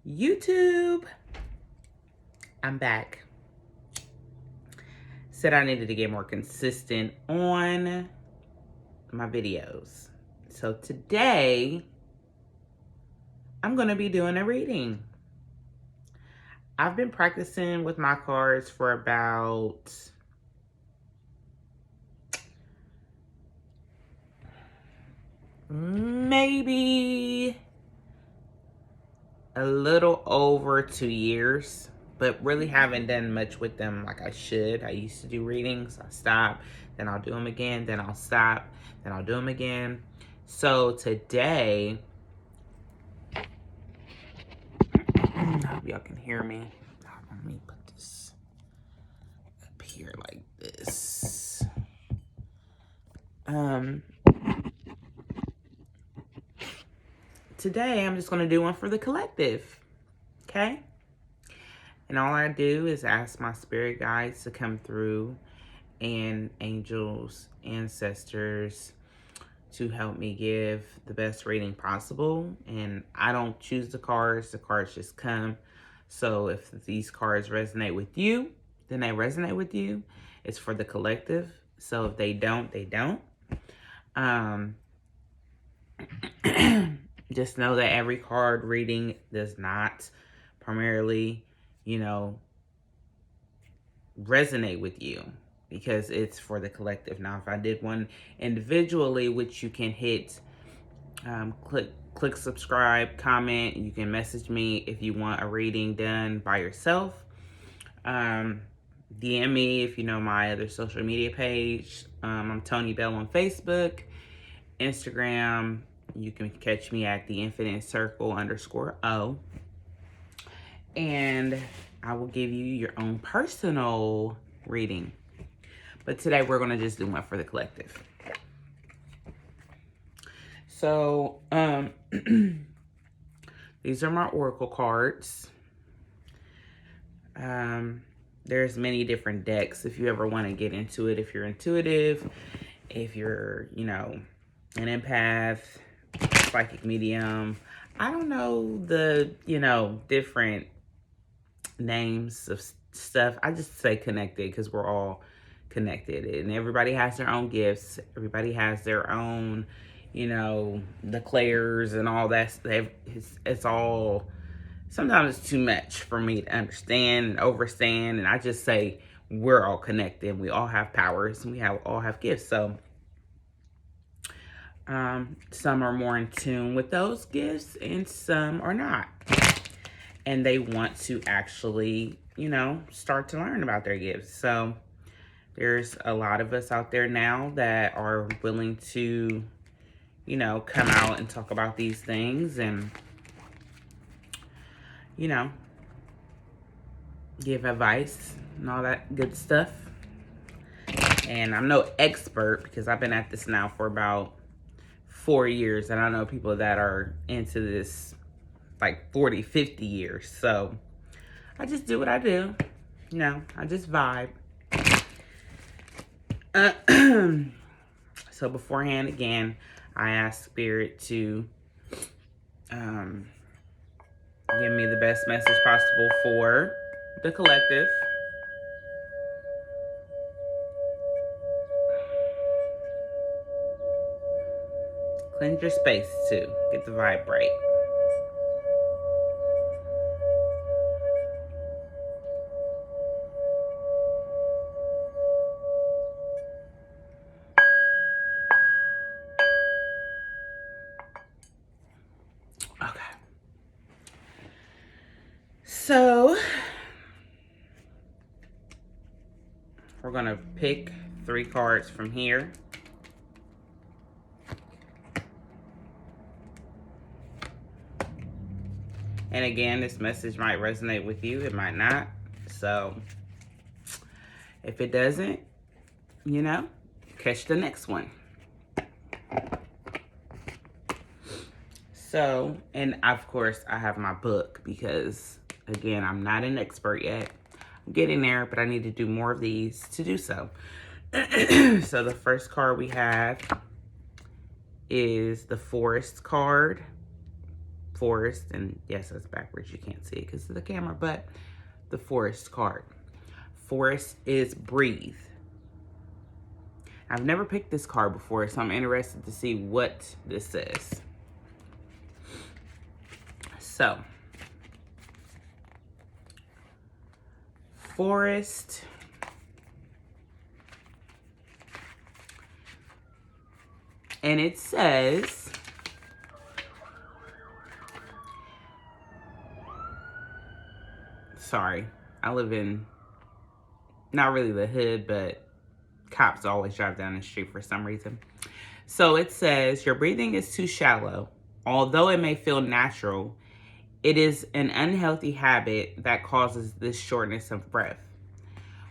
YouTube, I'm back. Said I needed to get more consistent on my videos. So today, I'm going to be doing a reading. I've been practicing with my cards for about maybe a little over 2 years, but really haven't done much with them like I should. I used to do readings, I stop, then I'll do them again, then I'll stop, then I'll do them again. So today, I hope y'all can hear me. Let me put this up here like this. Today I'm just gonna do one for the collective, okay? And all I do is ask my spirit guides to come through and angels, ancestors to help me give the best reading possible. And I don't choose the cards just come. So if these cards resonate with you, then they resonate with you. It's for the collective. So if they don't, they don't. Just know that every card reading does not primarily, resonate with you, because it's for the collective. Now, if I did one individually, which you can hit, click subscribe, comment. You can message me if you want a reading done by yourself. DM me if you know my other social media page. I'm Tony Bell on Facebook, Instagram. You can catch me at the Infinite Circle _O. And I will give you your own personal reading. But today we're going to just do one for the collective. So, these are my oracle cards. There's many different decks if you ever want to get into it. If you're intuitive, if you're, an empath, psychic medium. I don't know the, different names of stuff. I just say connected because we're all connected, and everybody has their own gifts. Everybody has their own, the clairs and all that. It's all, sometimes it's too much for me to understand and overstand. And I just say we're all connected. We all have powers and we all have gifts. So some are more in tune with those gifts and some are not. And they want to actually, start to learn about their gifts. So there's a lot of us out there now that are willing to, come out and talk about these things and, give advice and all that good stuff. And I'm no expert because I've been at this now for about 4 years. And I know people that are into this like 40, 50 years. So I just do what I do. I just vibe. So beforehand, again, I ask Spirit to give me the best message possible for the collective. Cleanse your space too. Get the vibe right. Okay. So we're going to pick 3 cards from here. And again, this message might resonate with you. It might not. So if it doesn't, catch the next one. So, and of course, I have my book because, again, I'm not an expert yet. I'm getting there, but I need to do more of these to do so. So the first card we have is the Forest card. Forest, and yes, that's backwards. You can't see it because of the camera, but the Forest card. Forest is breathe. I've never picked this card before, so I'm interested to see what this says. So, Forest. And it says, sorry, I live in, not really the hood, but cops always drive down the street for some reason. So it says, your breathing is too shallow. Although it may feel natural, it is an unhealthy habit that causes this shortness of breath.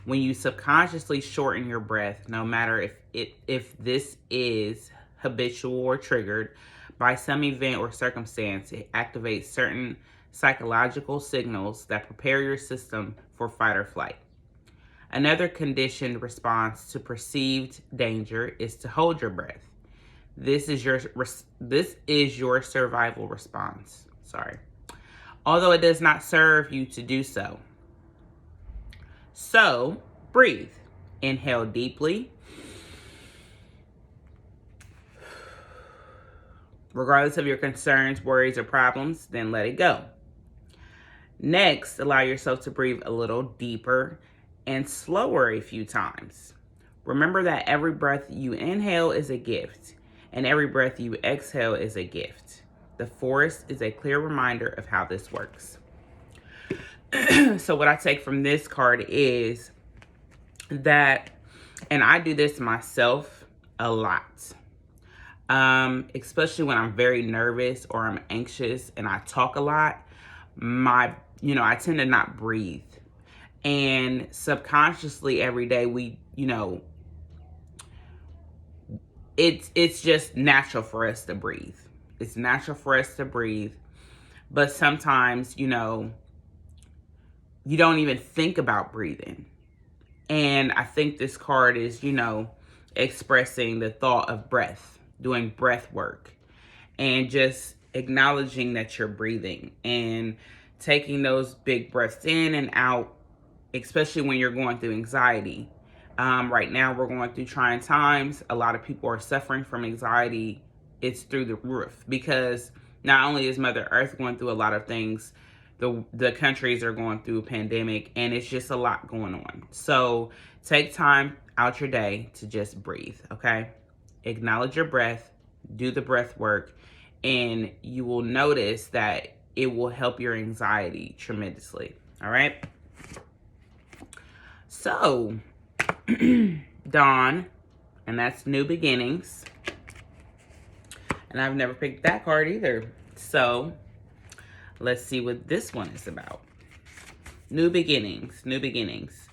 When you subconsciously shorten your breath, no matter if this is habitual or triggered by some event or circumstance, it activates certain psychological signals that prepare your system for fight or flight. Another conditioned response to perceived danger is to hold your breath. This is your survival response. Sorry. Although it does not serve you to do so. So, breathe. Inhale deeply. Regardless of your concerns, worries, or problems, then let it go. Next, allow yourself to breathe a little deeper and slower a few times. Remember that every breath you inhale is a gift, and every breath you exhale is a gift. The Forest is a clear reminder of how this works. So what I take from this card is that, and I do this myself a lot. Especially when I'm very nervous or I'm anxious and I talk a lot, I tend to not breathe. And subconsciously every day it's just natural for us to breathe. It's natural for us to breathe. But sometimes, you don't even think about breathing. And I think this card is, expressing the thought of breath. Doing breath work and just acknowledging that you're breathing and taking those big breaths in and out, especially when you're going through anxiety. Right now, we're going through trying times. A lot of people are suffering from anxiety. It's through the roof because not only is Mother Earth going through a lot of things, the countries are going through a pandemic, and it's just a lot going on. So take time out your day to just breathe, okay? Acknowledge your breath, do the breath work, and you will notice that it will help your anxiety tremendously. All right. So, Dawn, and that's New Beginnings. And I've never picked that card either. So, let's see what this one is about. New Beginnings. New Beginnings.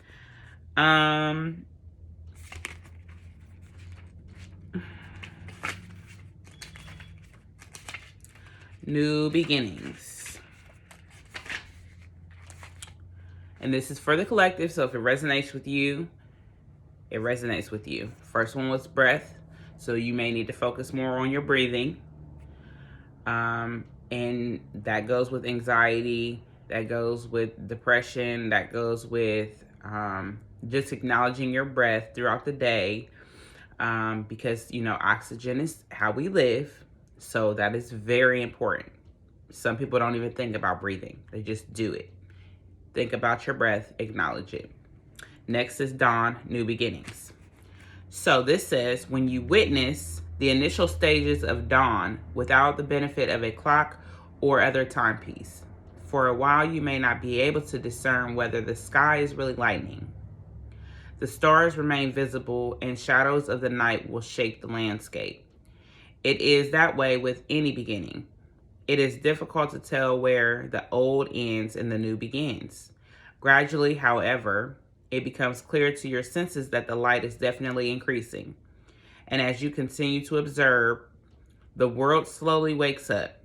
New beginnings. And this is for the collective, so if it resonates with you, it resonates with you. First one was breath, so you may need to focus more on your breathing. And that goes with anxiety, that goes with depression, that goes with just acknowledging your breath throughout the day, because, oxygen is how we live. So that is very important. Some people don't even think about breathing. They just do it. Think about your breath, acknowledge it. Next is Dawn, New Beginnings. So this says, when you witness the initial stages of dawn without the benefit of a clock or other timepiece, for a while you may not be able to discern whether the sky is really lightening. The stars remain visible and shadows of the night will shape the landscape. It is that way with any beginning. It is difficult to tell where the old ends and the new begins. Gradually, however, it becomes clear to your senses that the light is definitely increasing. And as you continue to observe, the world slowly wakes up,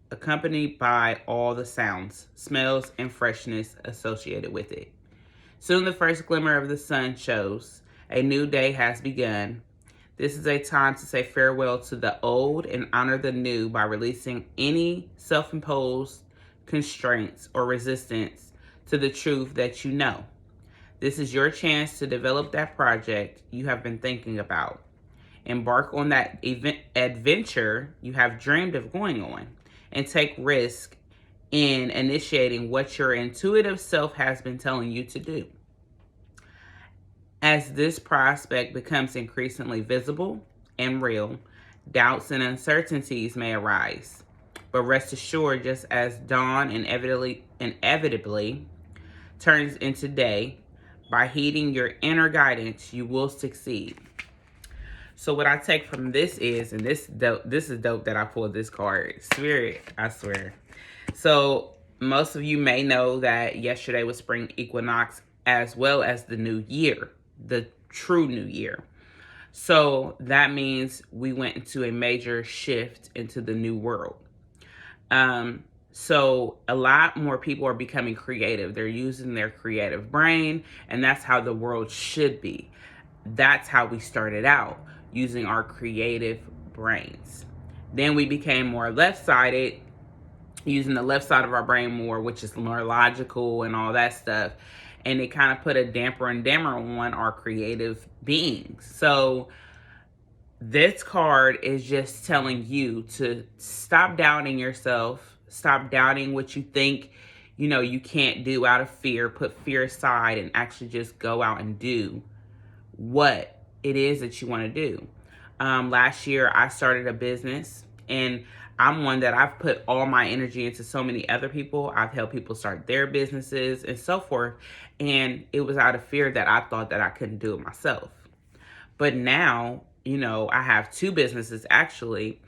accompanied by all the sounds, smells, and freshness associated with it. Soon the first glimmer of the sun shows a new day has begun. This is a time to say farewell to the old and honor the new by releasing any self-imposed constraints or resistance to the truth that you know. This is your chance to develop that project you have been thinking about. Embark on that adventure you have dreamed of going on, and take risk in initiating what your intuitive self has been telling you to do. As this prospect becomes increasingly visible and real, doubts and uncertainties may arise. But rest assured, just as dawn inevitably turns into day, by heeding your inner guidance, you will succeed. So what I take from this is, and this is dope that I pulled this card. Spirit, I swear. So most of you may know that yesterday was spring equinox as well as the new year, the true new year. So that means we went into a major shift into the new world. So a lot more people are becoming creative. They're using their creative brain, and that's how the world should be. That's how we started out, using our creative brains. Then we became more left-sided, using the left side of our brain more, which is more logical and all that stuff. And it kind of put a damper and dimmer on our creative beings. So this card is just telling you to stop doubting yourself. Stop doubting what you think, you can't do out of fear. Put fear aside and actually just go out and do what it is that you want to do. Last year, I started a business, and I'm one that I've put all my energy into so many other people. I've helped people start their businesses and so forth. And it was out of fear that I thought that I couldn't do it myself. But now, I have 2 businesses actually,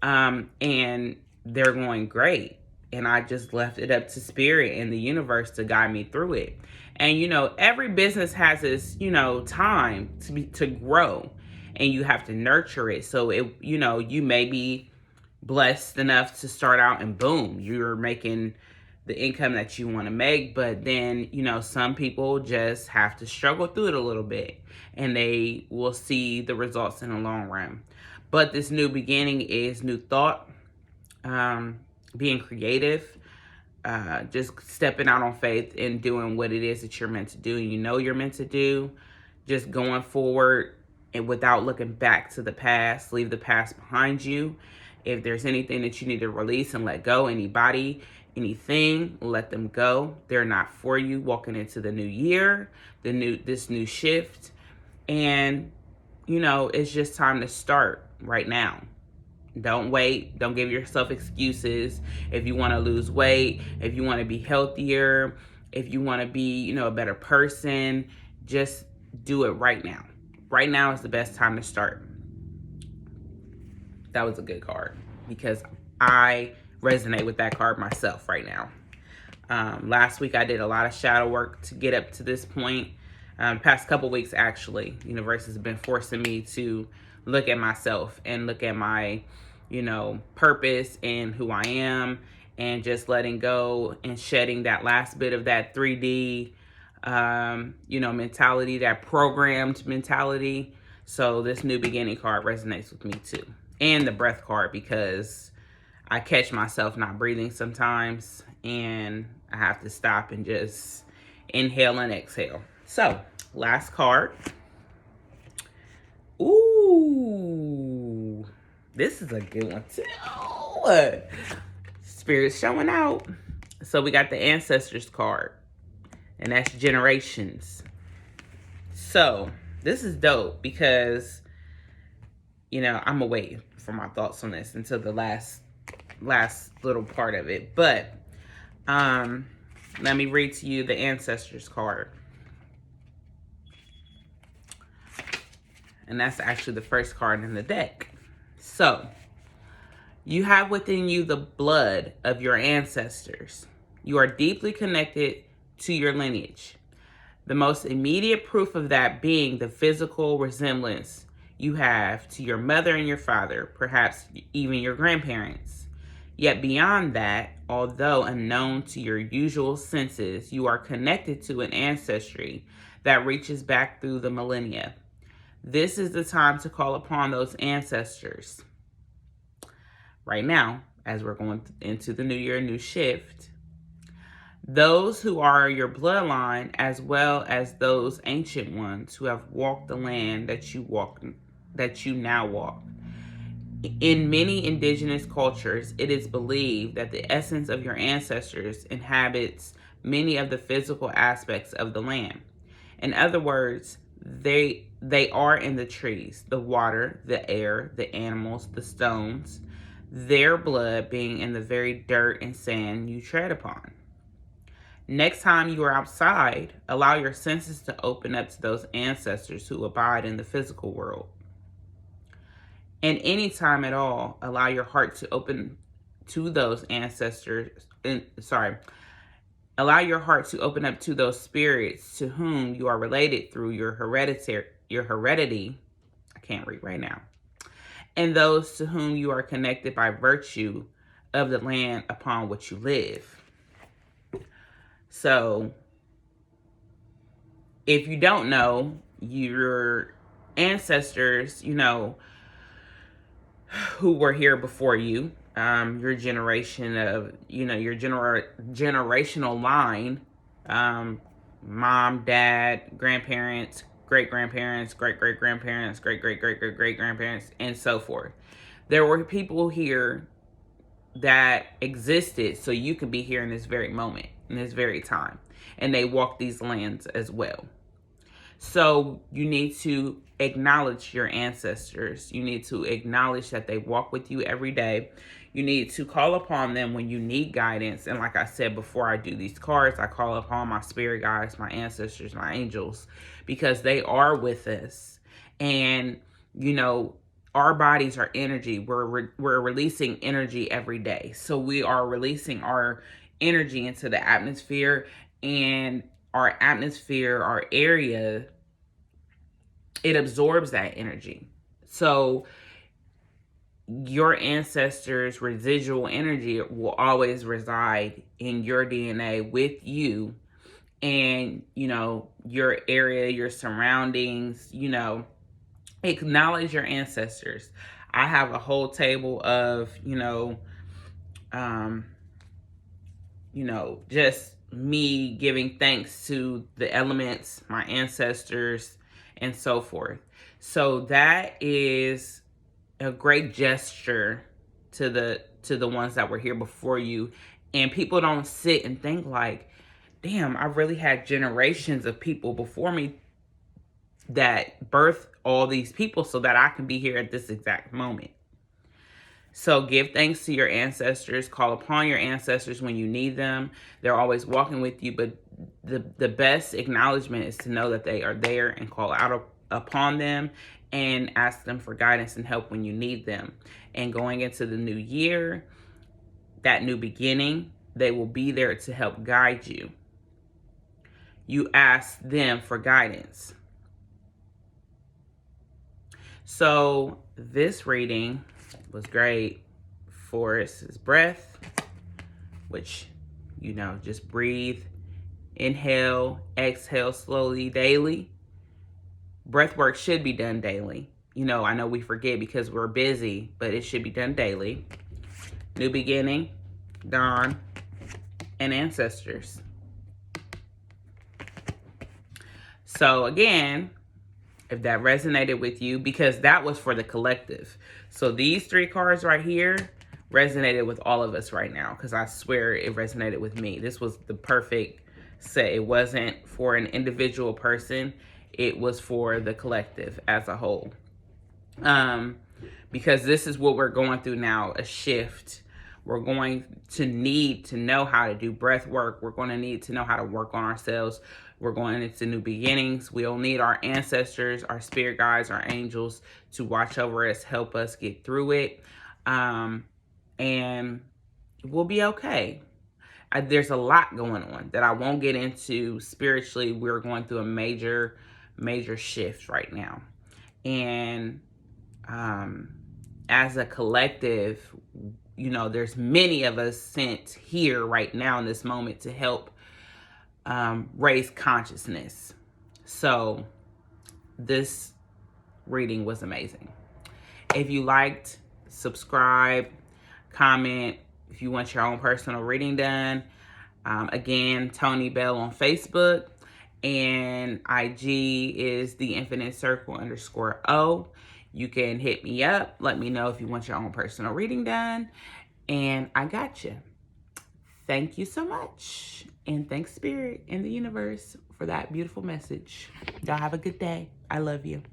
and they're going great. And I just left it up to spirit and the universe to guide me through it. And, every business has its, time to grow, and you have to nurture it. So you may be blessed enough to start out and boom, you're making the income that you want to make. But then, some people just have to struggle through it a little bit, and they will see the results in the long run. But this new beginning is new thought, being creative, just stepping out on faith and doing what it is that you're meant to do. And you're meant to do, just going forward and without looking back to the past. Leave the past behind you. If there's anything that you need to release and let go, anybody, anything, let them go. They're not for you. Walking into the new year, this new shift. And, it's just time to start right now. Don't wait. Don't give yourself excuses. If you want to lose weight, if you want to be healthier, if you want to be, a better person, just do it right now. Right now is the best time to start. That was a good card because I resonate with that card myself right now. Last week I did a lot of shadow work to get up to this point. Past couple weeks, actually, universe has been forcing me to look at myself and look at my, purpose and who I am, and just letting go and shedding that last bit of that 3D, mentality, that programmed mentality. So this new beginning card resonates with me too. And the breath card, because I catch myself not breathing sometimes, and I have to stop and just inhale and exhale. So, last card. Ooh, this is a good one too. Spirit's showing out. So we got the Ancestors card, and that's generations. So this is dope because, I'm gonna wait for my thoughts on this until the last little part of it. But let me read to you the Ancestors card. And that's actually the first card in the deck. So, you have within you the blood of your ancestors. You are deeply connected to your lineage. The most immediate proof of that being the physical resemblance you have to your mother and your father, perhaps even your grandparents. Yet beyond that, although unknown to your usual senses, you are connected to an ancestry that reaches back through the millennia. This is the time to call upon those ancestors. Right now, as we're going into the new year, new shift, those who are your bloodline, as well as those ancient ones who have walked the land that you now walk. In many indigenous cultures, it is believed that the essence of your ancestors inhabits many of the physical aspects of the land. In other words, they are in the trees, the water, the air, the animals, the stones, their blood being in the very dirt and sand you tread upon. Next time you are outside, allow your senses to open up to those ancestors who abide in the physical world. And any time at all, allow your heart to open to those ancestors. Allow your heart to open up to those spirits to whom you are related through your heredity. I can't read right now. And those to whom you are connected by virtue of the land upon which you live. So, if you don't know, your ancestors, who were here before you, your generation of, your generational line, mom, dad, grandparents, great-grandparents, great-great-grandparents, great-great-great-great-great-grandparents, and so forth. There were people here that existed so you could be here in this very moment, in this very time. And they walked these lands as well. So you need to acknowledge your ancestors. You need to acknowledge that they walk with you every day. You need to call upon them when you need guidance. And like I said, before I do these cards, I call upon my spirit guides, my ancestors, my angels, because they are with us. And, our bodies are energy. We're releasing energy every day. So we are releasing our energy into the atmosphere, and our atmosphere, our area, it absorbs that energy. So your ancestors' residual energy will always reside in your DNA with you, and, your area, your surroundings, acknowledge your ancestors. I have a whole table of, just me giving thanks to the elements, my ancestors, and so forth. So that is a great gesture to the ones that were here before you. And people don't sit and think like, damn, I really had generations of people before me that birthed all these people so that I can be here at this exact moment. So give thanks to your ancestors. Call upon your ancestors when you need them. They're always walking with you, but the best acknowledgement is to know that they are there, and call out upon them and ask them for guidance and help when you need them. And going into the new year, that new beginning, they will be there to help guide you. You ask them for guidance. So this reading was great for his breath, which, just breathe, inhale, exhale slowly daily. Breath work should be done daily. I know we forget because we're busy, but it should be done daily. New beginning, dawn, and ancestors. So again, if that resonated with you, because that was for the collective. So these 3 cards right here resonated with all of us right now, because I swear it resonated with me. This was the perfect set. It wasn't for an individual person. It was for the collective as a whole. Because this is what we're going through now, a shift. We're going to need to know how to do breath work. We're going to need to know how to work on ourselves. We're going into new beginnings. We'll need our ancestors, our spirit guides, our angels to watch over us, help us get through it. And we'll be okay. There's a lot going on that I won't get into spiritually. We're going through a major shift right now. And as a collective, there's many of us sent here right now in this moment to help raise consciousness. So this reading was amazing. If you liked, subscribe, comment. If you want your own personal reading done, again, Toni Bell on Facebook, and IG is the Infinite Circle _O. You can hit me up. Let me know if you want your own personal reading done, and I got you. Thank you so much, and thanks Spirit and the universe for that beautiful message. Y'all have a good day. I love you.